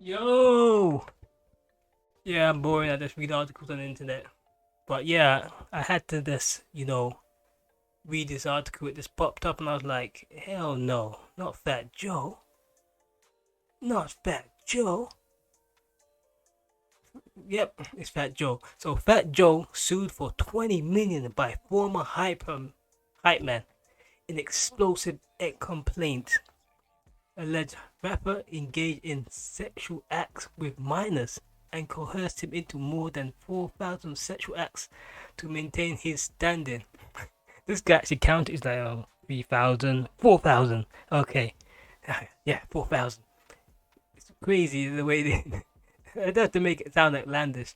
Yo! Yeah, I'm boring. I just read articles on the internet. But yeah, I had to read this article. It just popped up and I was like, hell no, not Fat Joe. Not Fat Joe. Yep, it's Fat Joe. So Fat Joe sued for 20 million by former Hypeman in explosive complaint. Alleged rapper engaged in sexual acts with minors and coerced him into more than 4,000 sexual acts to maintain his standing. This guy actually counted. He's like, oh, 3,000, 4,000. Okay. Yeah, 4,000. It's crazy the way they. It does to make it sound outlandish.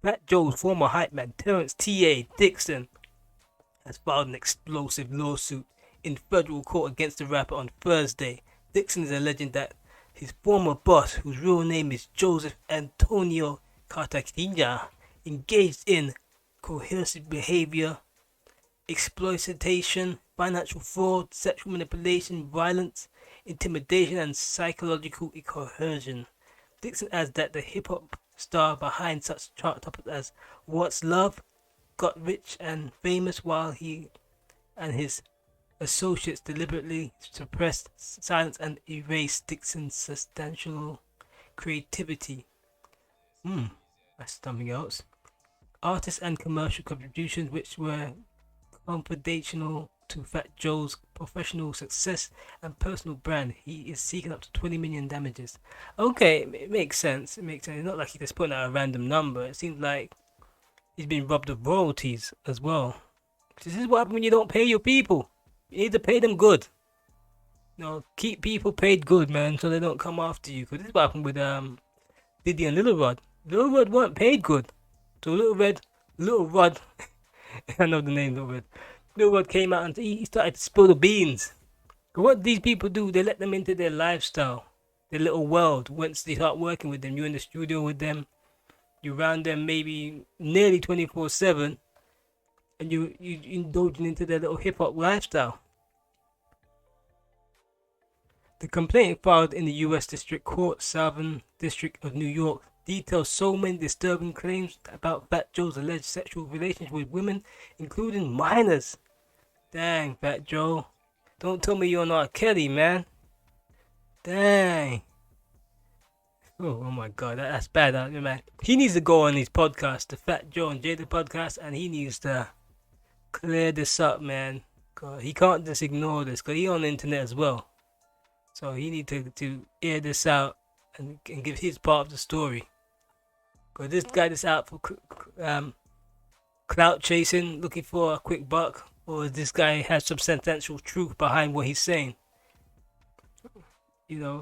Fat Joe's former hype man, Terrence T.A. Dixon, has filed an explosive lawsuit in federal court against the rapper on Thursday. Dixon is alleging that his former boss, whose real name is Joseph Antonio Cartagena, engaged in coercive behavior, exploitation, financial fraud, sexual manipulation, violence, intimidation, and psychological coercion. Dixon adds that the hip hop star behind such chart topics as What's Love got rich and famous while he and his associates deliberately suppressed, silenced, and erased Dixon's substantial creativity. That's something else. Artists and commercial contributions which were confidential to Fat Joe's professional success and personal brand. He is seeking up to 20 million damages. Okay, it makes sense. It makes sense. It's not like he's just putting out a random number. It seems like he's been robbed of royalties as well. This is what happens when you don't pay your people. You need to pay them good. Keep people paid good, man, so they don't come after you. Cause this is what happened with Diddy and Little Rod. Little Rod weren't paid good, so Little Rod, I know the name Little Rod. Little Rod came out and he started to spill the beans. What these people do, they let them into their lifestyle, their little world. Once they start working with them, you're in the studio with them, you're around them maybe nearly 24/7, and you indulging into their little hip hop lifestyle. The complaint filed in the U.S. District Court, Southern District of New York, details so many disturbing claims about Fat Joe's alleged sexual relations with women, including minors. Dang, Fat Joe. Don't tell me you're not Kelly, man. Dang. Oh my god, that's bad, man. He needs to go on his podcast, the Fat Joe and Jada podcast, and he needs to clear this up, man. God, he can't just ignore this, because he's on the internet as well. So he needs to air this out and give his part of the story. Because this guy is out for clout chasing, looking for a quick buck, or this guy has some substantial truth behind what he's saying.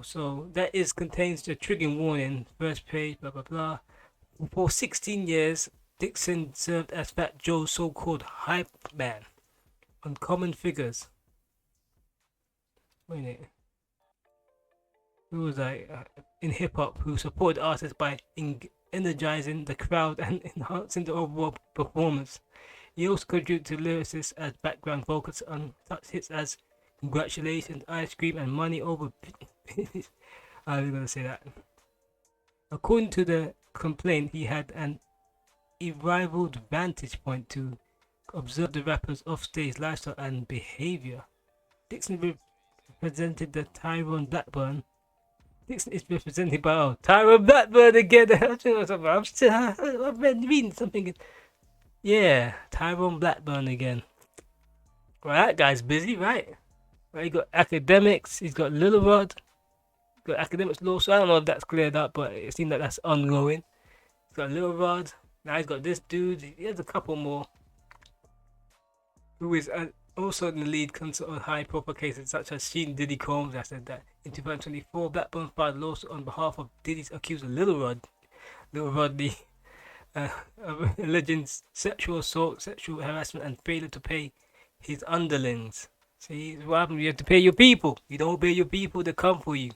So that is contains the triggering warning, first page, blah blah blah. For 16 years, Dixon served as Fat Joe's so-called hype man on Common Figures. Wait a minute. Who was in hip hop who supported artists by energizing the crowd and enhancing the overall performance. He also contributed to lyricists as background vocals on such hits as Congratulations, Ice Cream, and Money Over. I'm gonna say that. According to the complaint, he had an unrivaled vantage point to observe the rapper's offstage lifestyle and behavior. Dixon represented the Tyrone Blackburn. Dixon is represented by Tyrone Blackburn again. I've been reading something. Yeah, Tyrone Blackburn again. Well, that guy's busy, right? Well, he got academics. He's got Little Rod. Got academics law. So I don't know if that's cleared up, but it seems like that's ongoing. He's got Little Rod. Now he's got this dude. He has a couple more. Who is also in the lead concert on high-profile cases such as Sheen Diddy Combs. I said that. In 2024, Blackburn filed a lawsuit on behalf of Diddy's accuser Little Rodney, alleging sexual assault, sexual harassment, and failure to pay his underlings. See, what happens? You have to pay your people. You don't pay your people, they come for you.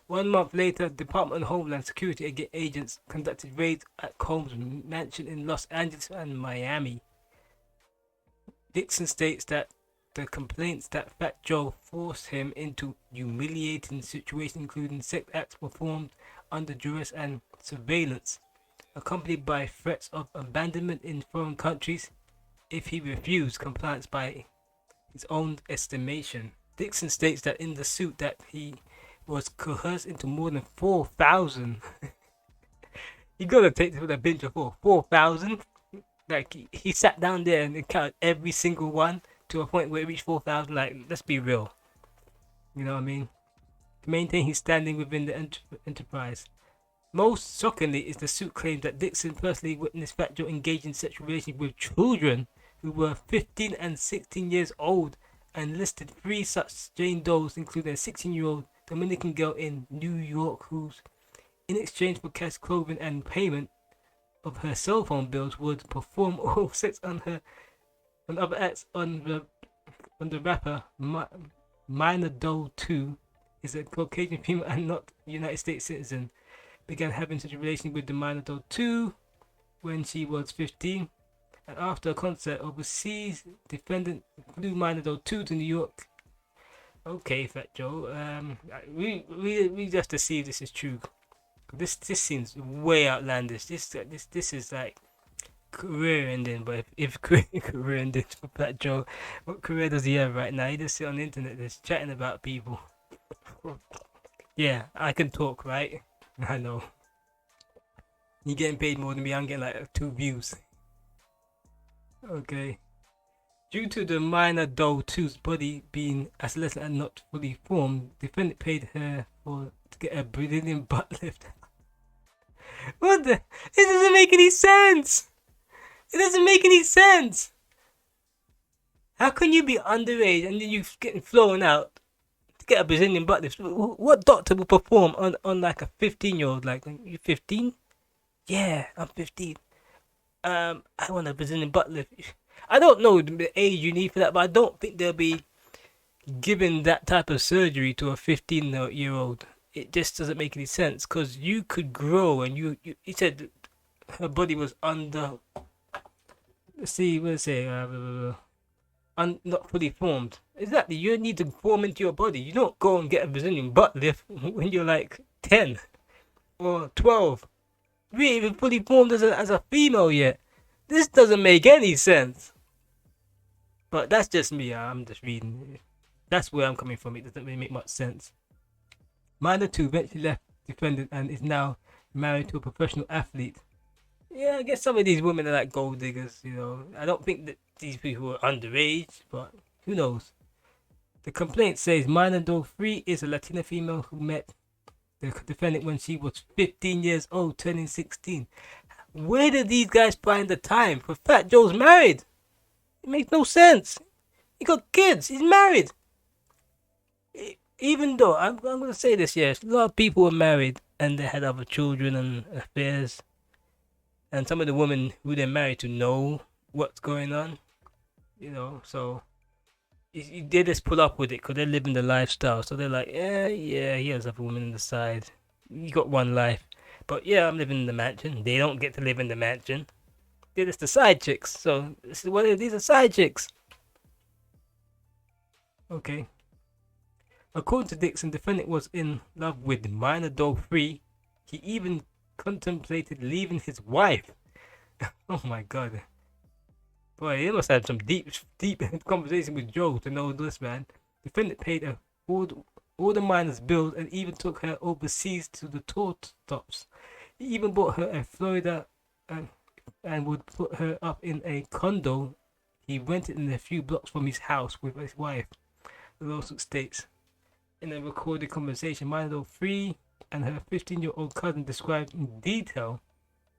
1 month later, Department of Homeland Security agents conducted raids at Combs' mansion in Los Angeles and Miami. Dixon states that the complaints that Fat Joe forced him into humiliating situations, including sex acts performed under duress and surveillance, accompanied by threats of abandonment in foreign countries if he refused compliance by his own estimation. Dixon states that in the suit that he was coerced into more than 4,000. You gotta take this with a pinch of 4,000. Like he sat down there and counted every single one to a point where it reached 4,000. Like, let's be real. You know what I mean? To maintain his standing within the enterprise. Most shockingly is the suit claims that Dixon personally witnessed Fat Joe engage in sexual relations with children who were 15 and 16 years old, and listed 3 such Jane Does, including a 16-year-old Dominican girl in New York who's, in exchange for cash, clothing, and payment of her cell phone bills, would perform oral sex on her and other acts on the rapper. Minor Doe 2 is a Caucasian female and not United States citizen. Began having such a relation with the Minor Doe 2 when she was 15, and after a concert overseas, defendant flew Minor Doe 2 to New York. Okay, Fat Joe. We just to see if this is true. This seems way outlandish. This is like career ending. But if career ending for Fat Joe, what career does he have right now? He just sit on the internet just chatting about people. Yeah, I can talk, right? I know. You getting paid more than me. I'm getting like 2 views. Okay. Due to the Minor Doe 2's body being athletic and not fully formed, defendant paid her to get a Brazilian butt lift. What the? It doesn't make any sense. It doesn't make any sense. How can you be underage and then you getting flown out to get a Brazilian butt lift? What doctor will perform on like a 15-year-old? Like, you 15? Yeah, I'm 15. I want a Brazilian butt lift. I don't know the age you need for that, but I don't think they'll be giving that type of surgery to a 15-year-old. It just doesn't make any sense, because you could grow, and you he said her body was under. Let's see, what does it say? Not fully formed. Exactly, you need to form into your body. You don't go and get a Brazilian butt lift when you're like 10 or 12. You ain't even fully formed as a female yet. This doesn't make any sense. But that's just me. I'm just reading. That's where I'm coming from. It doesn't really make much sense. Minor 2 eventually left defendant and is now married to a professional athlete. Yeah, I guess some of these women are like gold diggers, you know. I don't think that these people are underage, but who knows. The complaint says Minor Doe 3 is a Latina female who met the defendant when she was 15 years old, turning 16. Where did these guys find the time? For Fat Joe's married. It makes no sense. He got kids. He's married. Even though, I'm going to say this, yes, a lot of people were married and they had other children and affairs. And some of the women who they're married to know what's going on. You know, so they just pull up with it because they're living the lifestyle. So they're like, yeah, he has other women on the side. You got one life. But yeah, I'm living in the mansion. They don't get to live in the mansion. They're just the side chicks. So this is what these are, side chicks. Okay. According to Dixon, defendant was in love with Minor Doe 3. He even contemplated leaving his wife. Oh my god. Boy, he must have some deep conversation with Joe to know this, man. Defendant paid all the minor's bills and even took her overseas to the tour stops. He even bought her a Florida and would put her up in a condo he rented in a few blocks from his house with his wife. The lawsuit states. In a recorded conversation, Minor Doe 3 and her 15-year-old cousin described in detail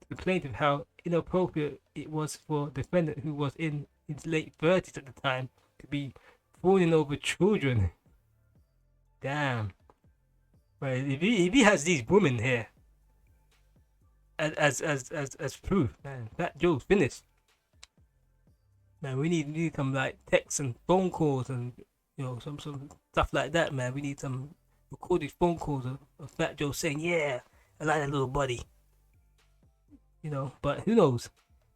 to the plaintiff how inappropriate it was for the defendant, who was in his late 30s at the time, to be fawning over children. Damn. Right, if he has these women here as proof, man, Fat Joe's finished. Man, we need some like texts and phone calls and some stuff like that, man. We need some recorded phone calls of Fat Joe saying, yeah, I like that little buddy. But who knows?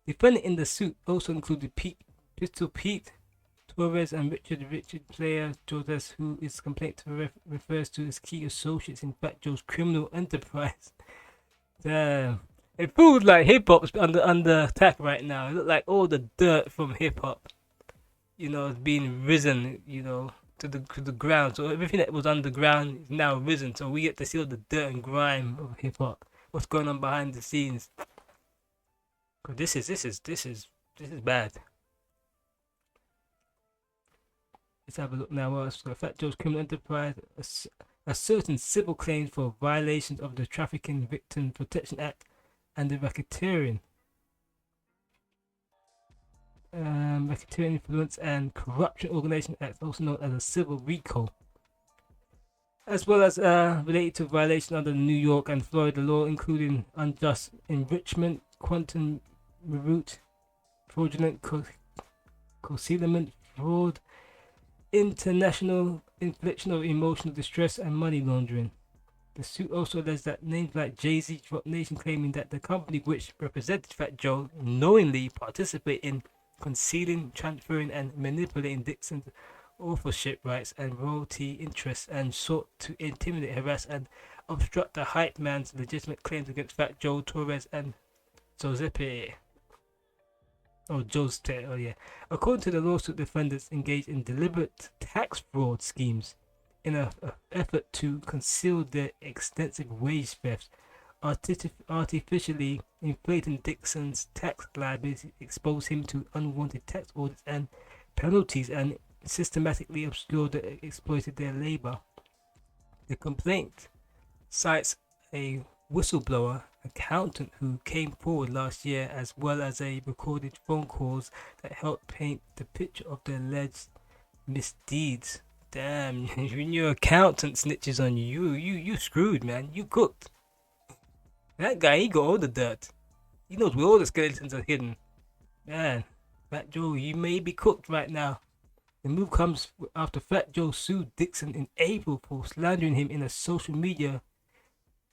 Defendant in the suit also included Pistol Pete, Torres and Richard player Jordas, who is complaint refers to as key associates in Fat Joe's criminal enterprise. Damn. It feels like hip hop's under attack right now. It look like all the dirt from hip hop, is being risen, to the ground. So everything that was underground is now risen. So we get to see all the dirt and grime of hip hop. What's going on behind the scenes? Cause this is bad. Let's have a look now. Fat Joe's criminal enterprise certain civil claims for violations of the Trafficking Victim Protection Act and the Racketeering Influence and Corruption Organization Act, also known as a civil RICO, as well as related to violation under New York and Florida law, including unjust enrichment, quantum root, fraudulent concealment, fraud, international infliction of emotional distress, and money laundering. The suit also alleges that names like Jay-Z dropped Nation, claiming that the company which represented Fat Joe knowingly participated in concealing, transferring, and manipulating Dixon's authorship rights and royalty interests, and sought to intimidate, harass, and obstruct the Hypeman's legitimate claims against Fat Joe, Torres, and Giuseppe. According to the lawsuit, defendants engaged in deliberate tax fraud schemes in an effort to conceal their extensive wage thefts, artificially inflating Dixon's tax liability, expose him to unwanted tax audits and penalties, and systematically obscured and exploited their labor. The complaint cites a whistleblower accountant who came forward last year, as well as a recorded phone calls that helped paint the picture of the alleged misdeeds. Damn, when your accountant snitches on you screwed, man. You cooked. That guy, he got all the dirt. He knows where all the skeletons are hidden. Man, Fat Joe, you may be cooked right now. The move comes after Fat Joe sued Dixon in April for slandering him in a social media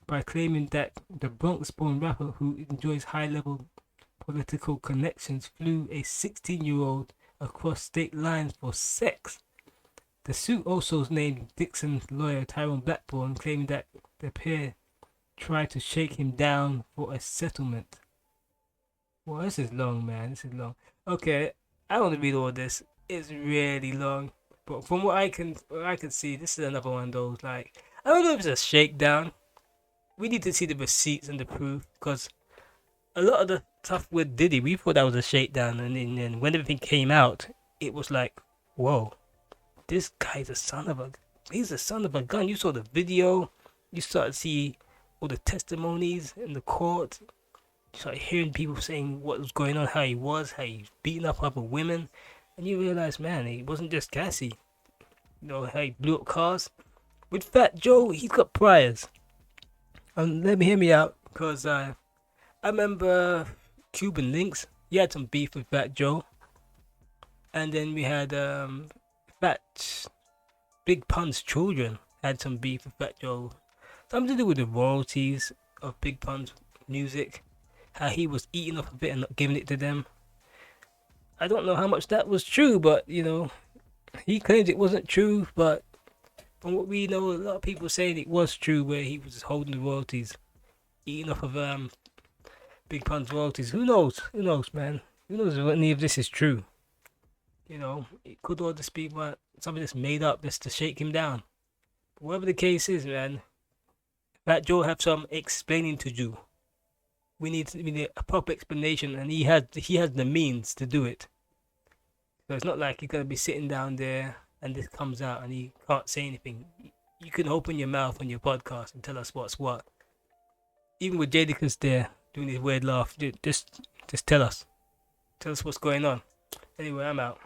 by claiming that the Bronx-born rapper, who enjoys high-level political connections, flew a 16-year-old across state lines for sex. The suit also named Dixon's lawyer Tyrone Blackburn, claiming that the pair tried to shake him down for a settlement. Well, this is long, man. This is long. Okay, I want to read all this. It's really long, but from what I can see, this is another one of those. Like, I don't know if it's a shakedown. We need to see the receipts and the proof, because a lot of the stuff with Diddy, we thought that was a shakedown, and then when everything came out, it was like, whoa, this guy's he's a son of a gun. You saw the video, you started to see all the testimonies in the court, you started hearing people saying what was going on, how he beating up other women, and you realize, man, he wasn't just Cassie. How he blew up cars. With Fat Joe, he's got priors. Let me hear me out, because I remember Cuban Links. He had some beef with Fat Joe, and then we had Big Pun's children had some beef with Fat Joe. Something to do with the royalties of Big Pun's music, how he was eating off of it and not giving it to them. I don't know how much that was true, but he claims it wasn't true, but from what we know, a lot of people saying it was true, where he was holding the royalties, eating off of Big Pun's royalties. Who knows? Who knows, man? Who knows if any of this is true? It could all just be something that's made up just to shake him down. But whatever the case is, man, Fat Joe have some explaining to do. We need a proper explanation, and he has the means to do it. So it's not like he's gonna be sitting down there and this comes out and he can't say anything. You can open your mouth on your podcast and tell us what's what. Even with Jadakiss there doing his weird laugh, just tell us what's going on. Anyway, I'm out.